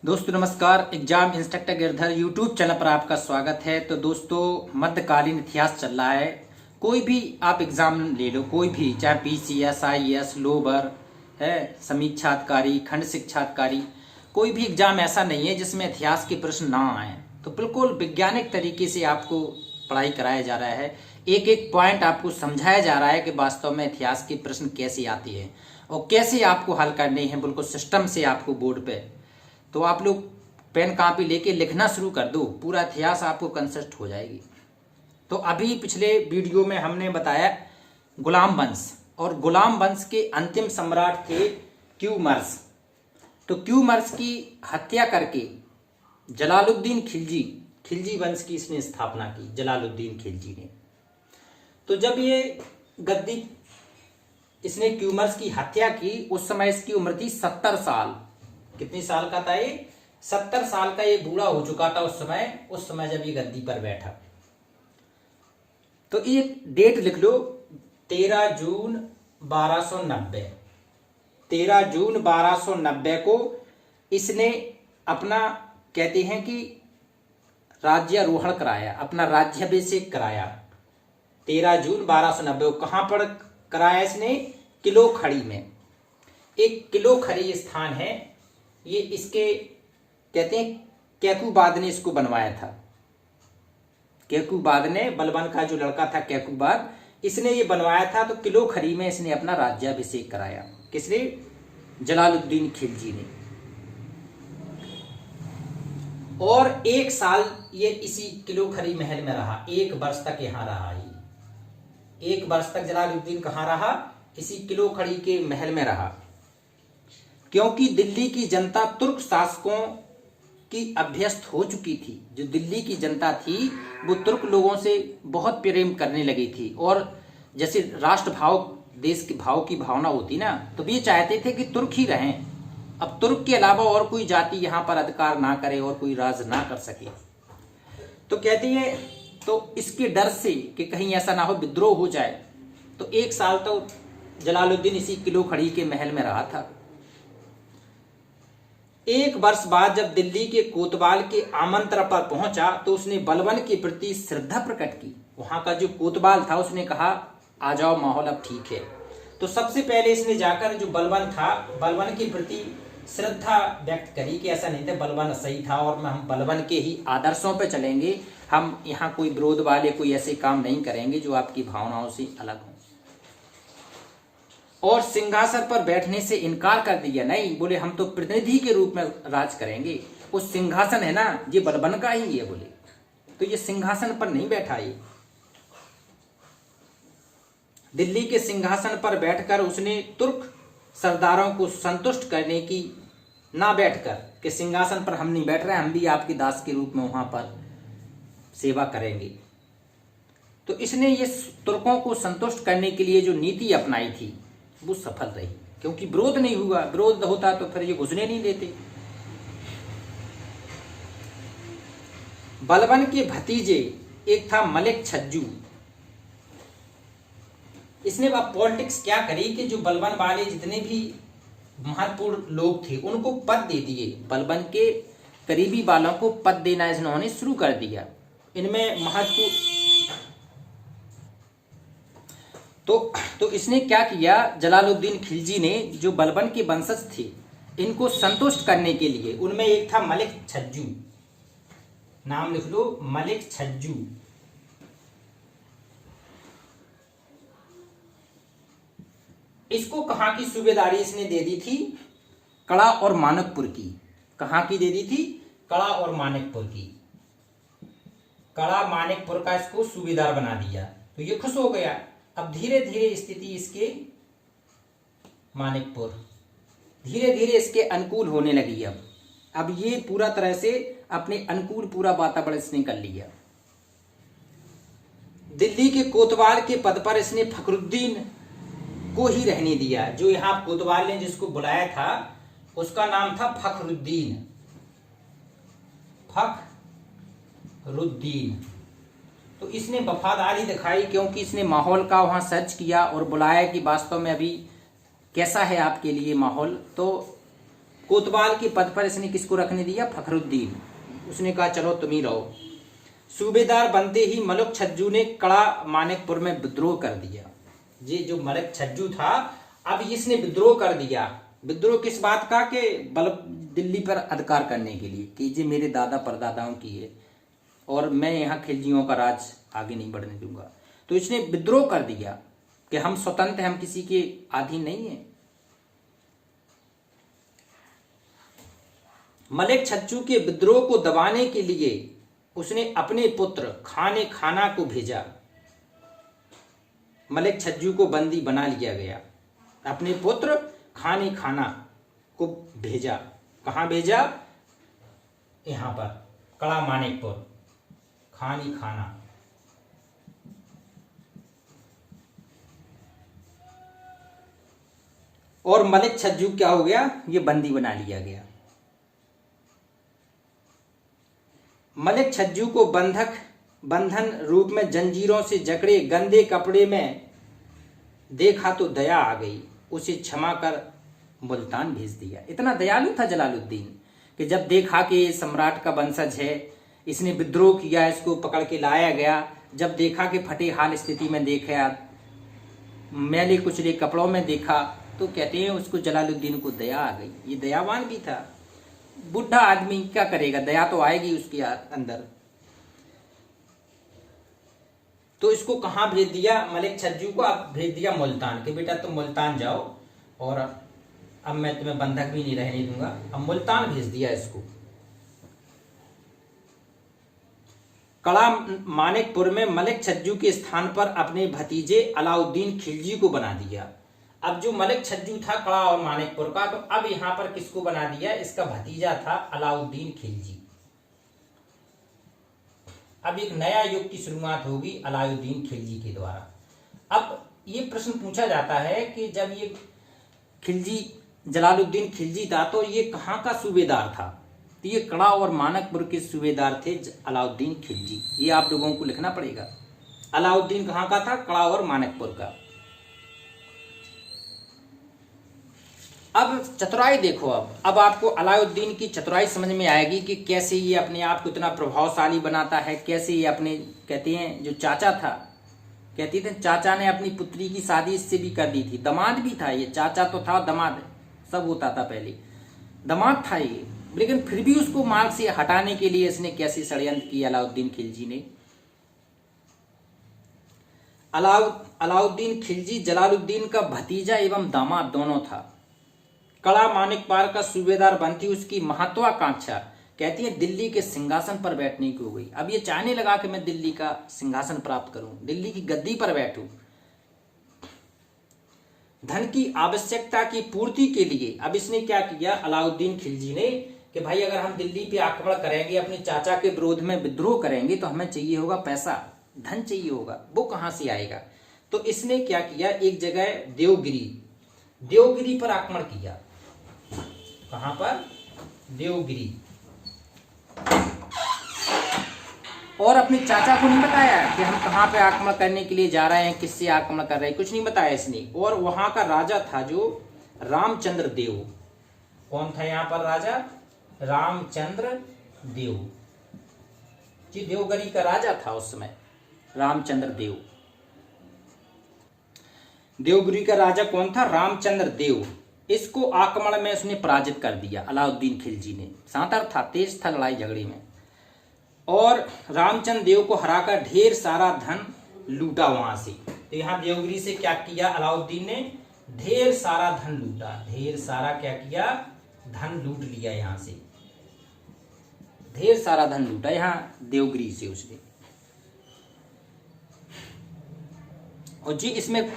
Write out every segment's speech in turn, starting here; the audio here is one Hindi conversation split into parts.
दोस्तों नमस्कार। Exam instructor Girdhar YouTube channel पर आपका स्वागत है। तो दोस्तों मध्यकालीन इतिहास चल रहा है। कोई भी आप एग्जाम ले लो, कोई भी, चाहे पीसीएस, आईएएस, लोबर है, समीक्षा अधिकारी, खंड शिक्षा अधिकारी, कोई भी एग्जाम ऐसा नहीं है जिसमें इतिहास के प्रश्न ना आए। तो बिल्कुल वैज्ञानिक तरीके से आपको पढ़ाई कराया जा रहा है। एक एक पॉइंट आपको समझाया जा रहा है कि वास्तव में इतिहास के प्रश्न कैसे आते हैं और कैसे आपको हल करने हैं, बिल्कुल सिस्टम से आपको बोर्ड पे। तो आप लोग पेन कापी लेके लिखना शुरू कर दो, पूरा इतिहास आपको कंसेप्ट हो जाएगी। तो अभी पिछले वीडियो में हमने बताया गुलाम वंश, और गुलाम वंश के अंतिम सम्राट थे क्यूमर्स। तो क्यूमर्स की हत्या करके जलालुद्दीन खिलजी वंश की इसने स्थापना की, जलालुद्दीन खिलजी ने। तो जब ये गद्दी इसने क्यूमर्स की हत्या की, उस समय इसकी उम्र थी 70 साल। कितनी साल का था ये? 70 साल का ये बूढ़ा हो चुका था उस समय जब ये गद्दी पर बैठा। तो एक डेट लिख लो, 13 जून 1290। 13 जून 1290 को इसने अपना, कहते हैं कि राज्यारोहण कराया, अपना राज्याभिषेक कराया। 13 जून 1290 को कहां पर कराया इसने? किलो खड़ी में। एक किलो खड़ी स्थान है ये, इसके कहते हैं कैकुबाद ने इसको बनवाया था। कैकुबाद ने, बलबन का जो लड़का था कैकुबाद, इसने ये बनवाया था। तो किलो खरी में इसने अपना राज्याभिषेक कराया। किसने? जलालुद्दीन खिलजी ने। और 1 साल ये इसी किलो खरी महल में रहा, 1 वर्ष तक यहां रहा। ये 1 वर्ष तक जलालुद्दीन कहां रहा? इसी किलो खड़ी के महल में रहा। क्योंकि दिल्ली की जनता तुर्क शासकों की अभ्यस्त हो चुकी थी। जो दिल्ली की जनता थी वो तुर्क लोगों से बहुत प्रेम करने लगी थी। और जैसे राष्ट्र भाव, देश के भाव की भावना होती ना, तो ये चाहते थे कि तुर्क ही रहें। अब तुर्क के अलावा और कोई जाति यहाँ पर अधिकार ना करे और कोई राज ना कर सके। तो कहती है, तो इसके डर से कि कहीं ऐसा ना हो, विद्रोह हो जाए, तो 1 साल तो जलालुद्दीन इसी किलो खड़ी के महल में रहा था। 1 वर्ष बाद जब दिल्ली के कोतवाल के आमंत्रण पर पहुंचा तो उसने बलबन के प्रति श्रद्धा प्रकट की। वहां का जो कोतवाल था उसने कहा, आ जाओ, माहौल अब ठीक है। तो सबसे पहले इसने जाकर जो बलबन था, बलबन के प्रति श्रद्धा व्यक्त करी कि ऐसा नहीं था, बलबन सही था और हम बलबन के ही आदर्शों पर चलेंगे। हम यहाँ कोई विरोध वाले कोई ऐसे काम नहीं करेंगे जो आपकी भावनाओं से अलग हो। और सिंहासन पर बैठने से इनकार कर दिया। नहीं, बोले हम तो प्रतिनिधि के रूप में राज करेंगे। वो सिंहासन है ना, ये बलबन का ही है, बोले। तो ये सिंहासन पर नहीं बैठा। ये दिल्ली के सिंहासन पर बैठकर उसने तुर्क सरदारों को संतुष्ट करने की, ना बैठकर कि सिंहासन पर हम नहीं बैठ रहे, हम भी आपके दास के रूप में वहां पर सेवा करेंगे। तो इसने ये तुर्कों को संतुष्ट करने के लिए जो नीति अपनाई थी वो सफल रही, क्योंकि विरोध नहीं हुआ। विरोध होता तो फिर ये घुसने नहीं देते। बलबन के भतीजे एक था मलिक छज्जू। इसने अब पॉलिटिक्स क्या करी कि जो बलबन वाले जितने भी महत्वपूर्ण लोग थे उनको पद दे दिए। बलबन के करीबी वालों को पद देना इन्होंने शुरू कर दिया। इनमें महत्वपूर्ण तो इसने क्या किया, जलालुद्दीन खिलजी ने, जो बलबन के वंशज थे, इनको संतुष्ट करने के लिए, उनमें एक था मलिक छज्जू। नाम लिख लो, मलिक छज्जू। इसको कहां की सूबेदारी इसने दे दी थी? कड़ा और मानकपुर की। कहां की दे दी थी? कड़ा और मानिकपुर की। कड़ा मानिकपुर का इसको सूबेदार बना दिया। तो ये खुश हो गया। अब धीरे धीरे स्थिति इसके मानिकपुर धीरे धीरे इसके अनुकूल होने लगी। अब ये पूरा तरह से अपने अनुकूल पूरा वातावरण इसने कर लिया। दिल्ली के कोतवाल के पद पर इसने फखरुद्दीन को ही रहने दिया। जो यहां कोतवाल ने जिसको बुलाया था उसका नाम था फखरुद्दीन। फखरुद्दीन। तो इसने वफादारी दिखाई, क्योंकि इसने माहौल का वहां सर्च किया और बुलाया कि वास्तव में अभी कैसा है आपके लिए माहौल। तो कोतवाल के पद पर इसने किसको रखने दिया? फखरुद्दीन। उसने कहा चलो तुम ही रहो। सूबेदार बनते ही मलिक छज्जू ने कड़ा मानिकपुर में विद्रोह कर दिया। ये जो मलिक छज्जू था, अब इसने विद्रोह कर दिया। विद्रोह किस बात का? कि दिल्ली पर अधिकार करने के लिए, कि ये मेरे दादा परदादाओं की है और मैं यहाँ खिलजियों का राज आगे नहीं बढ़ने दूंगा। तो इसने विद्रोह कर दिया कि हम स्वतंत्र हैं, हम किसी के अधीन नहीं है। मलिक छज्जू के विद्रोह को दबाने के लिए उसने अपने पुत्र खाने खाना को भेजा। मलिक छज्जू को बंदी बना लिया गया। अपने पुत्र खाने खाना को भेजा। कहां भेजा? यहां पर कड़ा मानिकपुर, खानी खाना। और मलिक छज्जू क्या हो गया? ये बंदी बना लिया गया। मलिक छज्जू को बंधन रूप में जंजीरों से जकड़े गंदे कपड़े में देखा तो दया आ गई, उसे क्षमा कर मुल्तान भेज दिया। इतना दयालु था जलालुद्दीन कि जब देखा कि ये सम्राट का वंशज है, इसने विद्रोह किया, इसको पकड़ के लाया गया। जब देखा कि फटे हाल स्थिति में देखा, मैले कुचले कपड़ों में देखा, तो कहते हैं उसको जलालुद्दीन को दया आ गई। ये दयावान भी था। बुढ़ा आदमी क्या करेगा, दया तो आएगी उसके अंदर। तो इसको कहां भेज दिया? मलिक छज्जू को अब भेज दिया मुल्तान, कि बेटा तुम मुल्तान जाओ और अब मैं तुम्हें बंधक भी नहीं रहने दूंगा। अब मुल्तान भेज दिया इसको। कड़ा मानिकपुर में मलिक छज्जू के स्थान पर अपने भतीजे अलाउद्दीन खिलजी को बना दिया। अब जो मलिक छज्जू था कड़ा और मानिकपुर का, तो अब यहां पर किसको बना दिया? इसका भतीजा था अलाउद्दीन खिलजी। अब एक नया युग की शुरुआत होगी अलाउद्दीन खिलजी के द्वारा। अब ये प्रश्न पूछा जाता है कि जब ये खिलजी जलालुद्दीन खिलजी था तो ये कहाँ का सूबेदार था? तो ये कड़ा और मानिकपुर के सूबेदार थे अलाउद्दीन खिलजी। ये आप लोगों को लिखना पड़ेगा। अलाउद्दीन कहाँ का था? कड़ा और मानिकपुर का। अब चतुराई देखो। अब आपको अलाउद्दीन की चतुराई समझ में आएगी कि कैसे ये अपने आप को इतना प्रभावशाली बनाता है। कैसे ये अपने, कहते हैं जो चाचा था, कहते थे चाचा ने अपनी पुत्री की शादी इससे भी कर दी थी। दामाद भी था ये, चाचा तो था, दामाद सब होता था पहले। दामाद था ये, लेकिन फिर भी उसको मार्ग से हटाने के लिए इसने कैसे षड्यंत्र किया अलाउद्दीन खिलजी ने। अलाउद्दीन खिलजी जलालुद्दीन का भतीजा एवं दामाद दोनों था। कड़ा मानिकपुर का सूबेदार बनती उसकी महत्वाकांक्षा, कहती है दिल्ली के सिंहासन पर बैठने की हो गई। अब ये चाहने लगा कि मैं दिल्ली का सिंहासन प्राप्त करूं, दिल्ली की गद्दी पर बैठूं। धन की आवश्यकता की पूर्ति के लिए अब इसने क्या किया अलाउद्दीन खिलजी ने, कि भाई अगर हम दिल्ली पे आक्रमण करेंगे, अपने चाचा के विरोध में विद्रोह करेंगे, तो हमें चाहिए होगा पैसा, धन चाहिए होगा। वो कहां से आएगा? तो इसने क्या किया, एक जगह देवगिरी पर आक्रमण किया। कहां पर? देवगिरी। और अपने चाचा को नहीं बताया कि हम कहां पे आक्रमण करने के लिए जा रहे हैं, किससे आक्रमण कर रहे हैं, कुछ नहीं बताया इसने। और वहां का राजा था जो रामचंद्र देव। कौन था यहां पर राजा? रामचंद्र देव। जी देवगिरी का राजा था उस समय रामचंद्र देव। देवगिरी का राजा कौन था? रामचंद्र देव। इसको आक्रमण में उसने पराजित कर दिया अलाउद्दीन खिलजी ने। सांतर था, तेज था लड़ाई झगड़े में। और रामचंद्र देव को हराकर ढेर सारा धन लूटा वहां से। तो यहां देवगिरी से क्या किया अलाउद्दीन ने? ढेर सारा धन लूटा। ढेर सारा क्या किया? धन लूट लिया। यहां से ढेर सारा धन लूटा यहां देवगिरी से उसने। और जी इसमें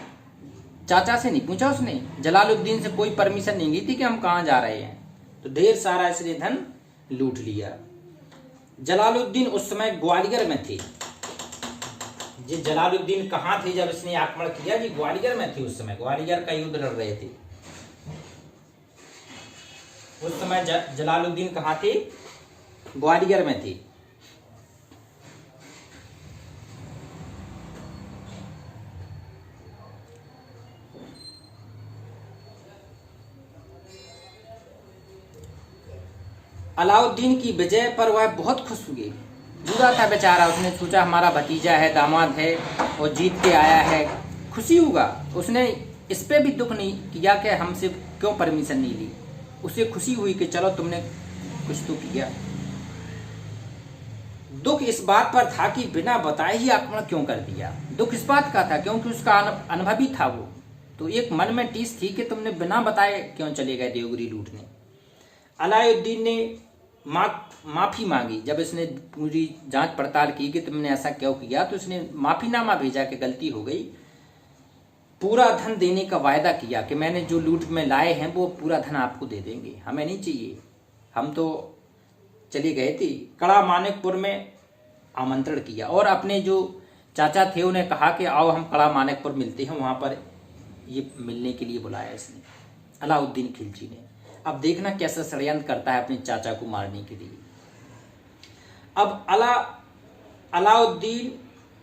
चाचा से नहीं पूछा उसने, जलालुद्दीन से कोई परमिशन नहीं ली थी कि हम कहां जा रहे हैं। तो ढेर सारा इसने धन लूट लिया। जलालुद्दीन उस समय ग्वालियर में थे। जी जलालुद्दीन कहां थे जब इसने आक्रमण किया? जी ग्वालियर में थे उस समय, ग्वालियर का युद्ध लड़ रहे थे उस समय। जलालुद्दीन कहां थे? ग्वालियर में थे। अलाउद्दीन की विजय पर वह बहुत खुश हुए। बुरा था बेचारा, उसने सोचा हमारा भतीजा है, दामाद है और जीत के आया है, खुशी होगा। उसने इस पे भी दुख नहीं किया कि हमसे क्यों परमिशन नहीं ली। उसे खुशी हुई कि चलो तुमने कुछ तो किया। दुख इस बात पर था कि बिना बताए ही आक्रमण क्यों कर दिया। दुख इस बात का था क्योंकि उसका अनुभवी था वो, तो एक मन में टीस थी कि तुमने बिना बताए क्यों चले गए देवगिरी लूटने। अलाउद्दीन ने माफी मांगी। जब इसने पूरी जांच पड़ताल की कि तुमने ऐसा क्यों किया, तो उसने माफीनामा भेजा कि गलती हो गई। पूरा धन देने का वायदा किया कि मैंने जो लूट में लाए हैं वो पूरा धन आपको दे देंगे, हमें नहीं चाहिए, हम तो चले गए थे। कड़ा मानिकपुर में आमंत्रण किया और अपने जो चाचा थे उन्हें कहा कि आओ हम कड़ा मानिकपुर मिलते हैं, वहां पर ये मिलने के लिए बुलाया इसने, अलाउद्दीन खिलजी ने। अब देखना कैसा षड्यंत्र करता है अपने चाचा को मारने के लिए। अब अलाउद्दीन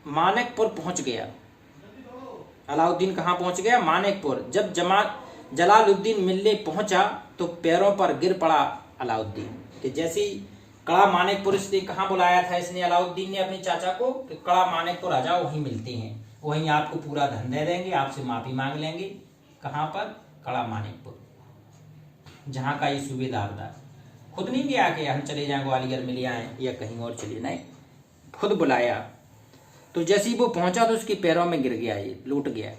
मानिकपुर पहुंच गया। अलाउद्दीन कहां पहुंच गया? मानिकपुर। जब जलालुद्दीन मिलने पहुंचा तो पैरों पर गिर पड़ा अलाउद्दीन कि जैसे ही कड़ा मानिकपुर, इसने कहां बुलाया था इसने अलाउद्दीन ने अपने चाचा को कि कड़ा मानिकपुर आ जाओ, वहीं मिलते हैं, वहीं आपको पूरा धन दे देंगे, आपसे माफी मांग लेंगे। कहां पर? कड़ा मानिकपुर, जहां का ये सूबेदार था। खुद नहीं गया कि हम चले जाएं ग्वालियर में ले आए या कहीं और चले, नहीं, खुद बुलाया। तो जैसे ही वो पहुंचा तो उसके पैरों में गिर गया, ये लूट गया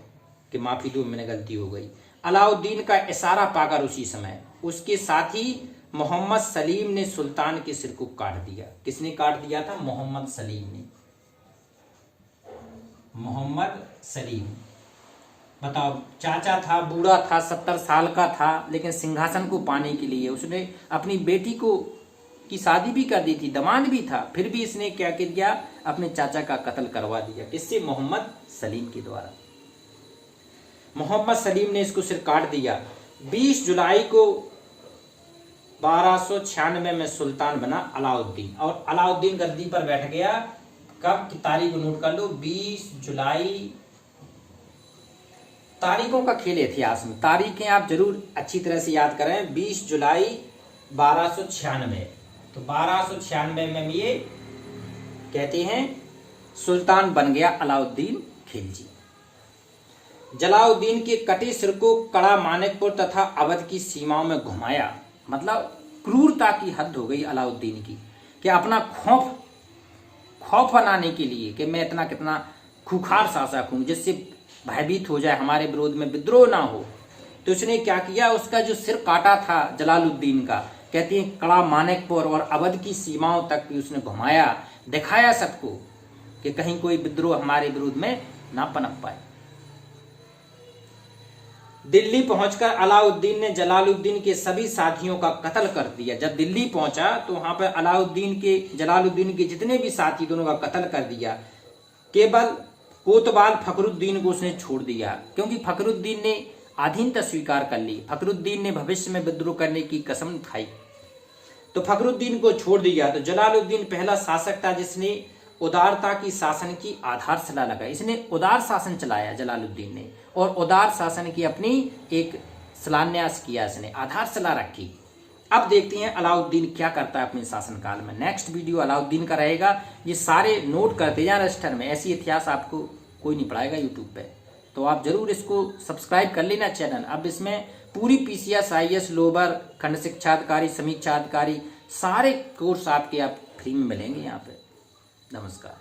कि माफी दो, मैंने गलती हो गई। अलाउद्दीन का इशारा पाकर उसी समय उसके साथी मोहम्मद सलीम ने सुल्तान के सिर को काट दिया। किसने काट दिया था? मोहम्मद सलीम ने। मोहम्मद सलीम, बताओ, चाचा था, बूढ़ा था, 70 साल का था, लेकिन सिंहासन को पाने के लिए उसने अपनी बेटी को की शादी भी कर दी थी, दामाद भी था, फिर भी इसने क्या किया? अपने चाचा का कत्ल करवा दिया। किससे? मोहम्मद सलीम के द्वारा। मोहम्मद सलीम ने इसको सिर काट दिया। 20 जुलाई को 1296 में सुल्तान बना अलाउद्दीन, और अलाउद्दीन गद्दी पर बैठ गया। कब की तारीख को नोट कर लो, 20 जुलाई। तारीखों का खेल इतिहास में, तारीखें आप जरूर अच्छी तरह से याद करें। 20 जुलाई 1296, तो 1296 में ये कहते हैं सुल्तान बन गया अलाउद्दीन खिलजी। जलालुद्दीन के कटे सिर को कड़ा मानिकपुर तथा अवध की सीमाओं में घुमाया। मतलब क्रूरता की हद हो गई अलाउद्दीन की कि अपना खौफ बनाने के लिए कि मैं इतना कितना खूंखार शासक हूं जिससे भयभीत हो जाए, हमारे विरोध में विद्रोह ना हो। तो उसने क्या किया? उसका जो सिर काटा था जलालुद्दीन का, कहते हैं कड़ा मानिकपुर और अवध की सीमाओं तक भी उसने घुमाया, दिखाया सबको कि कहीं कोई विद्रोह हमारे विरोध में ना पनप पाए। दिल्ली पहुंचकर अलाउद्दीन ने जलालुद्दीन के सभी साथियों का कत्ल कर दिया। जब दिल्ली पहुंचा तो वहां पर जलालुद्दीन के जितने भी साथी दोनों का कत्ल कर दिया। केवल कोतवाल फखरुद्दीन को उसने छोड़ दिया, क्योंकि फखरुद्दीन ने अधीनता स्वीकार कर ली। फखरुद्दीन ने भविष्य में विद्रोह करने की कसम खाई, तो फखरुद्दीन को छोड़ दिया। तो जलालुद्दीन पहला शासक था जिसने उदारता की शासन की आधारशिला लगाई। इसने उदार शासन चलाया जलालुद्दीन ने, और उदार शासन की अपनी एक शिलान्यास किया, इसने आधारशिला रखी। अब देखते हैं अलाउद्दीन क्या करता है अपने शासनकाल में। नेक्स्ट वीडियो अलाउद्दीन का रहेगा। ये सारे नोट करते जाए रजिस्टर में, ऐसी इतिहास आपको कोई नहीं पढ़ाएगा यूट्यूब पे, तो आप जरूर इसको सब्सक्राइब कर लेना चैनल। अब इसमें पूरी पीसीएस, आईएएस, लोबर, खंड शिक्षा अधिकारी, समीक्षा अधिकारी, सारे कोर्स आपके आप फ्री में मिलेंगे यहाँ पे। नमस्कार।